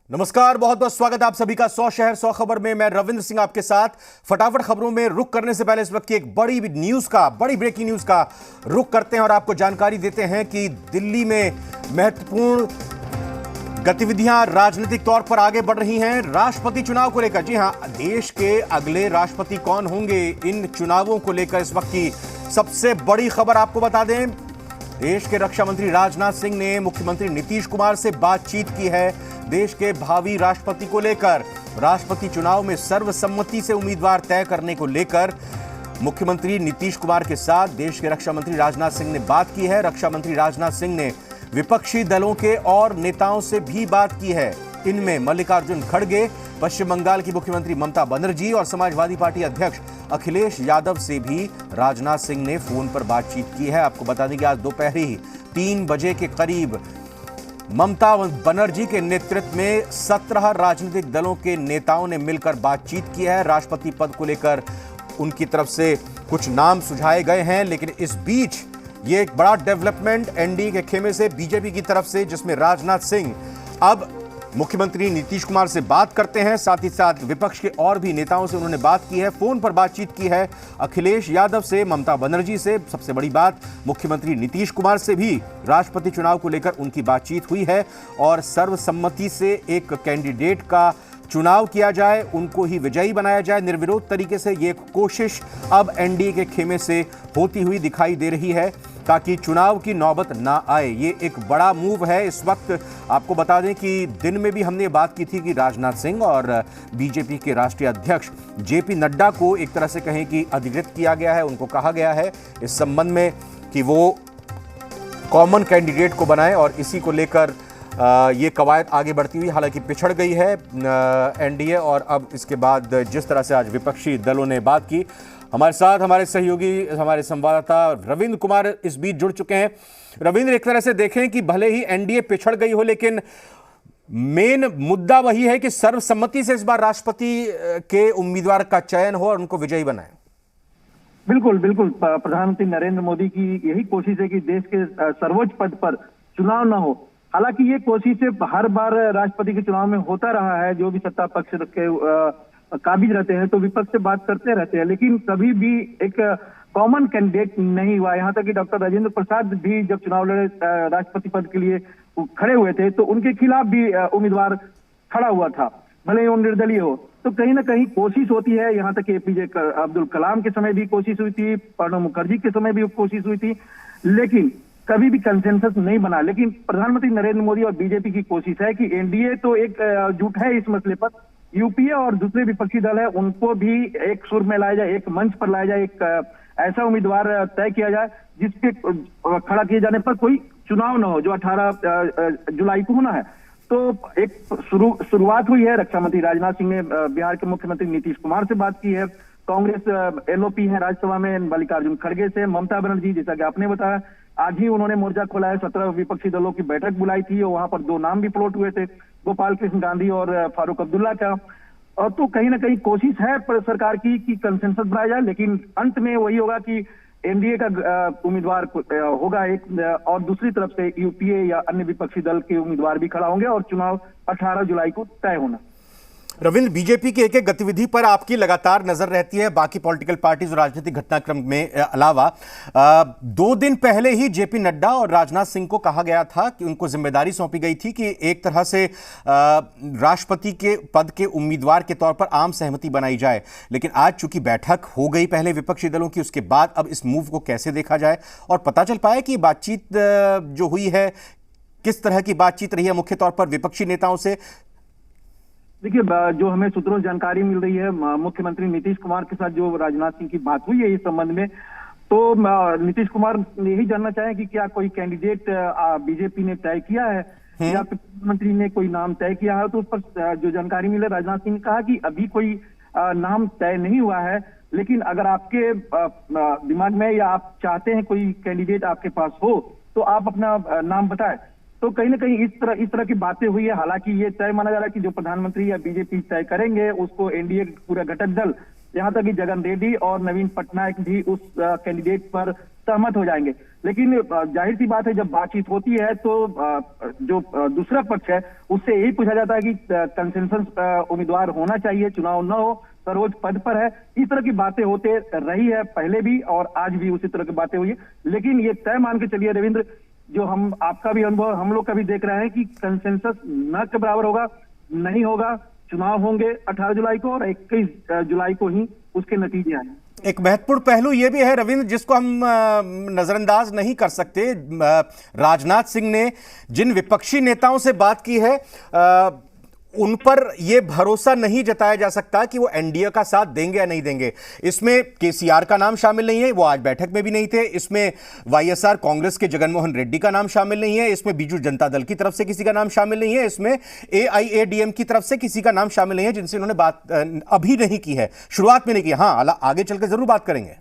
नमस्कार, बहुत बहुत स्वागत आप सभी का 100 शहर 100 खबर में। मैं रविंद्र सिंह आपके साथ। फटाफट खबरों में रुक करने से पहले इस वक्त की एक बड़ी ब्रेकिंग न्यूज का रुक करते हैं और आपको जानकारी देते हैं कि दिल्ली में महत्वपूर्ण गतिविधियां राजनीतिक तौर पर आगे बढ़ रही हैं राष्ट्रपति चुनाव को लेकर। जी हां, देश के अगले राष्ट्रपति कौन होंगे, इन चुनावों को लेकर इस वक्त की सबसे बड़ी खबर आपको बता दें। देश के रक्षा मंत्री राजनाथ सिंह ने मुख्यमंत्री नीतीश कुमार से बातचीत की है देश के भावी राष्ट्रपति को लेकर। राष्ट्रपति चुनाव में सर्वसम्मति से उम्मीदवार तय करने को लेकर मुख्यमंत्री नीतीश कुमार के साथ देश के रक्षा मंत्री राजनाथ सिंह ने बात की है। रक्षा मंत्री राजनाथ सिंह ने विपक्षी दलों के और नेताओं से भी बात की है। इनमें मल्लिकार्जुन खड़गे, पश्चिम बंगाल की मुख्यमंत्री ममता बनर्जी और समाजवादी पार्टी अध्यक्ष अखिलेश यादव से भी राजनाथ सिंह ने फोन पर बातचीत की है। आपको बता दें कि आज दोपहर ही 3 बजे के करीब ममता बनर्जी के नेतृत्व में 17 राजनीतिक दलों के नेताओं ने मिलकर बातचीत की है। राष्ट्रपति पद को लेकर उनकी तरफ से कुछ नाम सुझाए गए हैं, लेकिन इस बीच ये एक बड़ा डेवलपमेंट एनडीए के खेमे से बीजेपी की तरफ से, जिसमें राजनाथ सिंह अब मुख्यमंत्री नीतीश कुमार से बात करते हैं। साथ ही साथ विपक्ष के और भी नेताओं से उन्होंने बात की है, फोन पर बातचीत की है। अखिलेश यादव से, ममता बनर्जी से, सबसे बड़ी बात मुख्यमंत्री नीतीश कुमार से भी राष्ट्रपति चुनाव को लेकर उनकी बातचीत हुई है और सर्वसम्मति से एक कैंडिडेट का चुनाव किया जाए, उनको ही विजयी बनाया जाए निर्विरोध तरीके से। ये कोशिश अब एनडीए के खेमे से होती हुई दिखाई दे रही है ताकि चुनाव की नौबत ना आए। ये एक बड़ा मूव है। इस वक्त आपको बता दें कि दिन में भी हमने बात की थी कि राजनाथ सिंह और बीजेपी के राष्ट्रीय अध्यक्ष जेपी नड्डा को एक तरह से कहें कि अधिकृत किया गया है। उनको कहा गया है इस संबंध में कि वो कॉमन कैंडिडेट को बनाएं और इसी को लेकर ये कवायद आगे बढ़ती हुई हालांकि पिछड़ गई है एनडीए। और अब इसके बाद जिस तरह से आज विपक्षी दलों ने बात की, हमारे साथ हमारे सहयोगी, हमारे संवाददाता रविंद्र कुमार इस बीच जुड़ चुके हैं। रविंद्र, एक तरह से देखें कि भले ही एनडीए पिछड़ गई हो, लेकिन मेन मुद्दा वही है कि सर्वसम्मति से इस बार राष्ट्रपति के उम्मीदवार का चयन हो और उनको विजयी बनाए। बिल्कुल बिल्कुल, प्रधानमंत्री नरेंद्र मोदी की यही कोशिश है कि देश के सर्वोच्च पद पर चुनाव न हो। हालांकि ये कोशिश हर बार राष्ट्रपति के चुनाव में होता रहा है। जो भी सत्ता पक्ष के काबिज रहते हैं तो विपक्ष से बात करते रहते हैं, लेकिन कभी भी एक कॉमन कैंडिडेट नहीं हुआ। यहाँ तक कि डॉक्टर राजेंद्र प्रसाद भी जब चुनाव लड़े राष्ट्रपति पद के लिए खड़े हुए थे तो उनके खिलाफ भी उम्मीदवार खड़ा हुआ था, भले ही वो निर्दलीय हो। तो कहीं ना कहीं कोशिश होती है। यहाँ तक कि एपीजे अब्दुल कलाम के समय भी कोशिश हुई थी, प्रणब मुखर्जी के समय भी कोशिश हुई थी, लेकिन कभी भी कंसेंसस नहीं बना। लेकिन प्रधानमंत्री नरेंद्र मोदी और बीजेपी की कोशिश है कि एनडीए तो एक जुट है इस मसले पर, यूपीए और दूसरे विपक्षी दल है उनको भी एक सुर में लाया जाए, एक मंच पर लाया जाए, एक ऐसा उम्मीदवार तय किया जाए जिसके खड़ा किए जाने पर कोई चुनाव न हो, जो 18 जुलाई को होना है। तो एक शुरुआत हुई है। रक्षा मंत्री राजनाथ सिंह ने बिहार के मुख्यमंत्री नीतीश कुमार से बात की है। कांग्रेस एलओपी है राज्यसभा में मल्लिकार्जुन खड़गे से। ममता बनर्जी, जैसा कि आपने बताया, आज ही उन्होंने मोर्चा खोला है। 17 विपक्षी दलों की बैठक बुलाई थी और वहां पर 2 नाम भी फ्लोट हुए थे, गोपाल कृष्ण गांधी और फारूक अब्दुल्ला का। और तो कहीं ना कहीं कोशिश है सरकार की कि कंसेंसस बनाया जाए, लेकिन अंत में वही होगा कि एनडीए का उम्मीदवार होगा एक, और दूसरी तरफ से यूपीए या अन्य विपक्षी दल के उम्मीदवार भी खड़ा होंगे और चुनाव 18 जुलाई को तय होना। रविंद्र, बीजेपी की एक एक गतिविधि पर आपकी लगातार नजर रहती है बाकी पॉलिटिकल पार्टीज और राजनीतिक घटनाक्रम में अलावा। 2 दिन पहले ही जेपी नड्डा और राजनाथ सिंह को कहा गया था कि उनको जिम्मेदारी सौंपी गई थी कि एक तरह से राष्ट्रपति के पद के उम्मीदवार के तौर पर आम सहमति बनाई जाए। लेकिन आज चूंकि बैठक हो गई पहले विपक्षी दलों की, उसके बाद अब इस मूव को कैसे देखा जाए और पता चल पाया कि बातचीत जो हुई है किस तरह की बातचीत रही है मुख्य तौर पर विपक्षी नेताओं से। देखिए, जो हमें सूत्रों से जानकारी मिल रही है, मुख्यमंत्री नीतीश कुमार के साथ जो राजनाथ सिंह की बात हुई है इस संबंध में, तो नीतीश कुमार यही जानना चाहे कि क्या कोई कैंडिडेट बीजेपी ने तय किया है या प्रधानमंत्री ने कोई नाम तय किया है। तो उस पर जो जानकारी मिले, राजनाथ सिंह ने कहा कि अभी कोई नाम तय नहीं हुआ है, लेकिन अगर आपके दिमाग में या आप चाहते हैं कोई कैंडिडेट आपके पास हो तो आप अपना नाम बताएं। तो कहीं ना कहीं इस तरह की बातें हुई है। हालांकि ये तय माना जा रहा है कि जो प्रधानमंत्री या बीजेपी तय करेंगे उसको एनडीए पूरा घटक दल, यहाँ तक कि जगन रेड्डी और नवीन पटनायक भी उस कैंडिडेट पर सहमत हो जाएंगे। लेकिन जाहिर सी बात है, जब बातचीत होती है तो जो दूसरा पक्ष है उससे यही पूछा जाता है कि कंसेंसस उम्मीदवार होना चाहिए, चुनाव न हो, सर्वोच्च पद पर है। इस तरह की बातें होते रही है पहले भी और आज भी उसी तरह की बातें हुई है। लेकिन ये तय मान के चलिए रविंद्र, जो हम आपका भी अनुभव हम लोग का भी देख रहे हैं कि कंसेंसस न के बराबर होगा, नहीं होगा। चुनाव होंगे 18 जुलाई को और 21 जुलाई को ही उसके नतीजे आएंगे। एक महत्वपूर्ण पहलू यह भी है रविंद्र, जिसको हम नजरअंदाज नहीं कर सकते। राजनाथ सिंह ने जिन विपक्षी नेताओं से बात की है, उन पर यह भरोसा नहीं जताया जा सकता कि वो एनडीए का साथ देंगे या नहीं देंगे। इसमें केसीआर का नाम शामिल नहीं है, वो आज बैठक में भी नहीं थे। इसमें वाईएसआर कांग्रेस के जगनमोहन रेड्डी का नाम शामिल नहीं है। इसमें बीजू जनता दल की तरफ से किसी का नाम शामिल नहीं है। इसमें एआईएडीएम की तरफ से किसी का नाम शामिल नहीं है, जिनसे उन्होंने बात अभी नहीं की है, शुरुआत में नहीं की। हाँ, आगे चलकर जरूर बात करेंगे।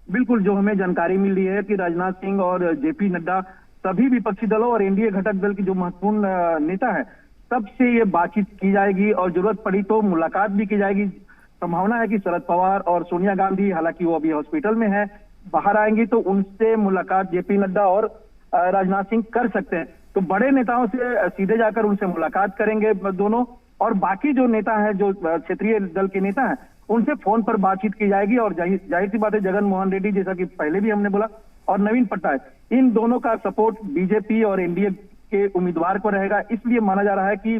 बिल्कुल, जो हमें जानकारी मिल रही है कि राजनाथ सिंह और जेपी नड्डा सभी विपक्षी दलों और एनडीए घटक दल की जो महत्वपूर्ण नेता है सबसे ये बातचीत की जाएगी और जरूरत पड़ी तो मुलाकात भी की जाएगी। संभावना है कि शरद पवार और सोनिया गांधी, हालांकि वो अभी हॉस्पिटल में है, बाहर आएंगी तो उनसे मुलाकात जेपी नड्डा और राजनाथ सिंह कर सकते हैं। तो बड़े नेताओं से सीधे जाकर उनसे मुलाकात करेंगे दोनों, और बाकी जो नेता है, जो क्षेत्रीय दल के नेता हैं, उनसे फोन पर बातचीत की जाएगी। और जाहिर सी बात है, जगनमोहन रेड्डी, जैसा कि पहले भी हमने बोला, और नवीन पटनायक, इन दोनों का सपोर्ट बीजेपी और एनडीए के उम्मीदवार को रहेगा। इसलिए माना जा रहा है कि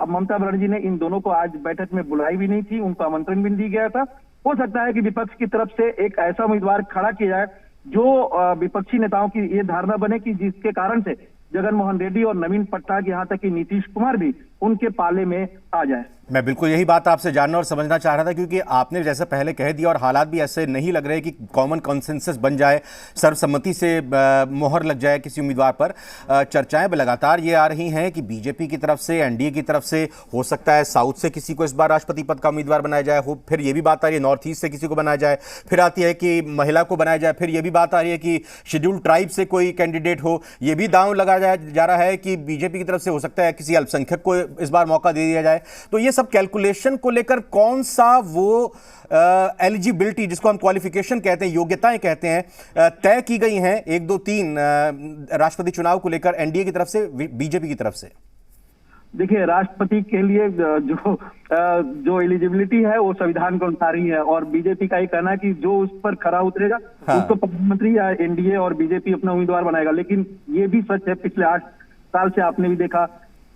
ममता बनर्जी ने इन दोनों को आज बैठक में बुलाई भी नहीं थी, उनको आमंत्रण भी नहीं दिया गया था। हो सकता है कि विपक्ष की तरफ से एक ऐसा उम्मीदवार खड़ा किया जाए जो विपक्षी नेताओं की ये धारणा बने कि जिसके कारण से जगनमोहन रेड्डी और नवीन पटनायक, यहाँ तक कि नीतीश कुमार भी उनके पाले में आ जाए। मैं बिल्कुल यही बात आपसे जानना और समझना चाह रहा था, क्योंकि आपने जैसे पहले कह दिया और हालात भी ऐसे नहीं लग रहे कि कॉमन कंसेंसस बन जाए, सर्वसम्मति से मोहर लग जाए किसी उम्मीदवार पर। चर्चाएं लगातार ये आ रही हैं कि बीजेपी की तरफ से, एनडीए की तरफ से हो सकता है साउथ से किसी को इस बार राष्ट्रपति पद का उम्मीदवार बनाया जाए, हो फिर ये भी बात आ रही है नॉर्थ ईस्ट से किसी को बनाया जाए, फिर आती है कि महिला को बनाया जाए, फिर ये भी बात आ रही है कि शेड्यूल्ड ट्राइब से कोई कैंडिडेट हो। ये भी दांव लगाया जा रहा है कि बीजेपी की तरफ से हो सकता है किसी अल्पसंख्यक को इस बार मौका दे दिया जाए। तो ये सब कैलकुलेशन को लेकर कौन सा वो एलिजिबिलिटी, जिसको हम क्वालिफिकेशन कहते हैं, योग्यताएं कहते हैं, तय की गई हैं 1 2 3 राष्ट्रपति चुनाव को लेकर एनडीए की तरफ से, बीजेपी की तरफ से? देखिए, राष्ट्रपति के लिए जो एलिजिबिलिटी है वो संविधान के अनुसार ही है, और बीजेपी का ये कहना है कि जो उस पर खरा उतरेगा उसको प्रधानमंत्री या एनडीए और बीजेपी अपना उम्मीदवार बनाएगा। लेकिन ये भी सच है, पिछले 8 साल से आपने भी देखा,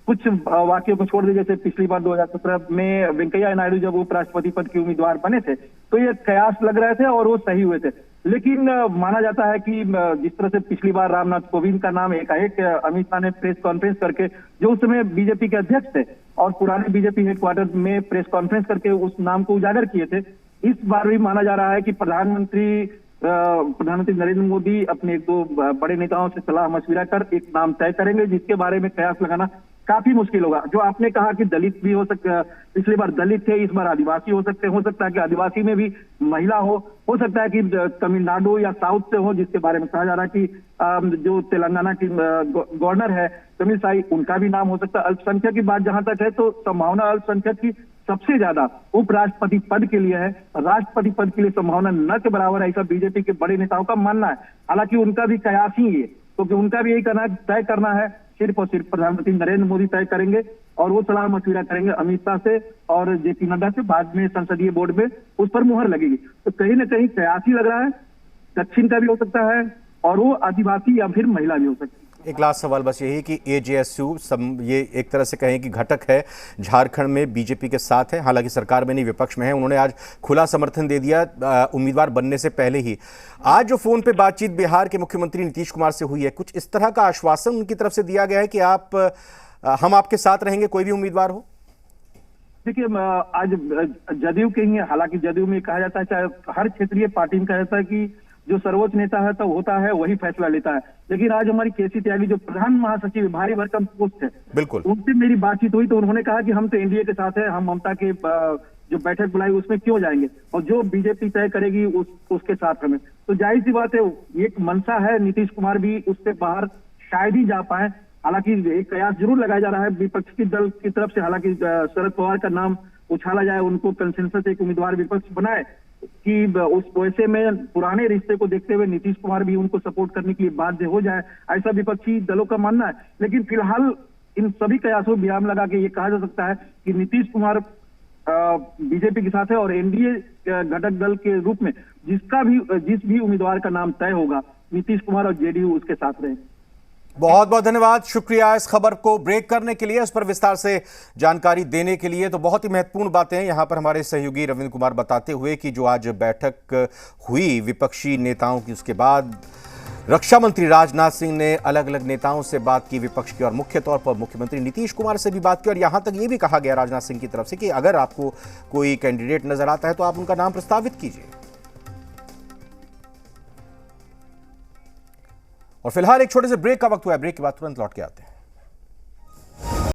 कुछ वाक्यों को छोड़ दीजिए, जैसे पिछली बार 2017 में वेंकैया नायडू जब उपराष्ट्रपति पद के उम्मीदवार बने थे तो ये कयास लग रहे थे और वो सही हुए थे। लेकिन माना जाता है कि जिस तरह से पिछली बार रामनाथ कोविंद का नाम एकाएक अमित शाह ने प्रेस कॉन्फ्रेंस करके, जो उस समय बीजेपी के अध्यक्ष थे और पुराने बीजेपी हेडक्वार्टर में प्रेस कॉन्फ्रेंस करके उस नाम को उजागर किए थे, इस बार भी माना जा रहा है कि प्रधानमंत्री नरेंद्र मोदी अपने 1-2 बड़े नेताओं से सलाह मशविरा कर एक नाम तय करेंगे, जिसके बारे में कयास लगाना काफी मुश्किल होगा। जो आपने कहा कि दलित भी हो सकते, पिछली बार दलित थे, इस बार आदिवासी हो सकते हैं, हो सकता है कि आदिवासी में भी महिला हो सकता है कि तमिलनाडु या साउथ से हो, जिसके बारे में कहा जा रहा है कि जो तेलंगाना की गवर्नर है तमिलसाई, उनका भी नाम हो सकता है। अल्पसंख्यक की बात जहां तक है तो संभावना अल्पसंख्यक की सबसे ज्यादा उपराष्ट्रपति पद के लिए है, राष्ट्रपति पद के लिए संभावना न के बराबर है, ऐसा बीजेपी के बड़े नेताओं का मानना है। हालांकि उनका भी कयास ही है, क्योंकि उनका भी यही तय करना है, सिर्फ और सिर्फ प्रधानमंत्री नरेंद्र मोदी तय करेंगे और वो सलाह मशविरा करेंगे अमित शाह से और जेपी नड्डा से, बाद में संसदीय बोर्ड में उस पर मुहर लगेगी। तो कहीं ना कहीं कयास ही लग रहा है, दक्षिण का भी हो सकता है और वो आदिवासी या फिर महिला भी हो सकती है। एक लास्ट सवाल बस यही कि एजेएसयू ये एक तरह से कहें कि घटक है, झारखंड में बीजेपी के साथ है, हालांकि सरकार में नहीं विपक्ष में है। उन्होंने आज खुला समर्थन दे दिया उम्मीदवार बनने से पहले ही। आज जो फोन पे बातचीत बिहार के मुख्यमंत्री नीतीश कुमार से हुई है, कुछ इस तरह का आश्वासन उनकी तरफ से दिया गया है कि हम आपके साथ रहेंगे, कोई भी उम्मीदवार हो? देखिए, आज जदयू के ही, हालांकि जदयू में कहा जाता है, चाहे हर क्षेत्रीय पार्टी में कहा जाता है कि जो सर्वोच्च नेता है तो होता है वही फैसला लेता है। लेकिन आज हमारी केसी त्यागी, जो प्रधान महासचिव भारी भरकम पोस्ट है, बिल्कुल, उनसे मेरी बातचीत हुई तो उन्होंने कहा कि हम तो एनडीए के साथ है, हम ममता के जो बैठक बुलाई उसमें क्यों जाएंगे, और जो बीजेपी तय करेगी उसके साथ हमें। तो जाहिर सी बात है, एक मंशा है, नीतीश कुमार भी उससे बाहर शायद ही जा पाए। हालांकि एक कयास जरूर लगाया जा रहा है विपक्ष की दल की तरफ से, हालांकि शरद पवार का नाम उछाला जाए, उनको कंसेंसस एक उम्मीदवार विपक्ष बनाए, कि उस वैसे में पुराने रिश्ते को देखते हुए नीतीश कुमार भी उनको सपोर्ट करने के लिए बाध्य हो जाए, ऐसा विपक्षी दलों का मानना है। लेकिन फिलहाल इन सभी कयासों विराम लगा के ये कहा जा सकता है कि नीतीश कुमार बीजेपी के साथ है और एनडीए घटक दल के रूप में जिस भी उम्मीदवार का नाम तय होगा, नीतीश कुमार और जेडीयू उसके साथ रहे। बहुत बहुत धन्यवाद, शुक्रिया इस खबर को ब्रेक करने के लिए, इस पर विस्तार से जानकारी देने के लिए। तो बहुत ही महत्वपूर्ण बातें यहां पर हमारे सहयोगी रविंद्र कुमार बताते हुए कि जो आज बैठक हुई विपक्षी नेताओं की, उसके बाद रक्षा मंत्री राजनाथ सिंह ने अलग अलग नेताओं से बात की विपक्ष की, और मुख्य तौर पर मुख्यमंत्री नीतीश कुमार से भी बात की। और यहां तक ये भी कहा गया राजनाथ सिंह की तरफ से कि अगर आपको कोई कैंडिडेट नजर आता है तो आप उनका नाम प्रस्तावित कीजिए। और फिलहाल एक छोटे से ब्रेक का वक्त हुआ है, ब्रेक के बाद तुरंत लौट के आते हैं।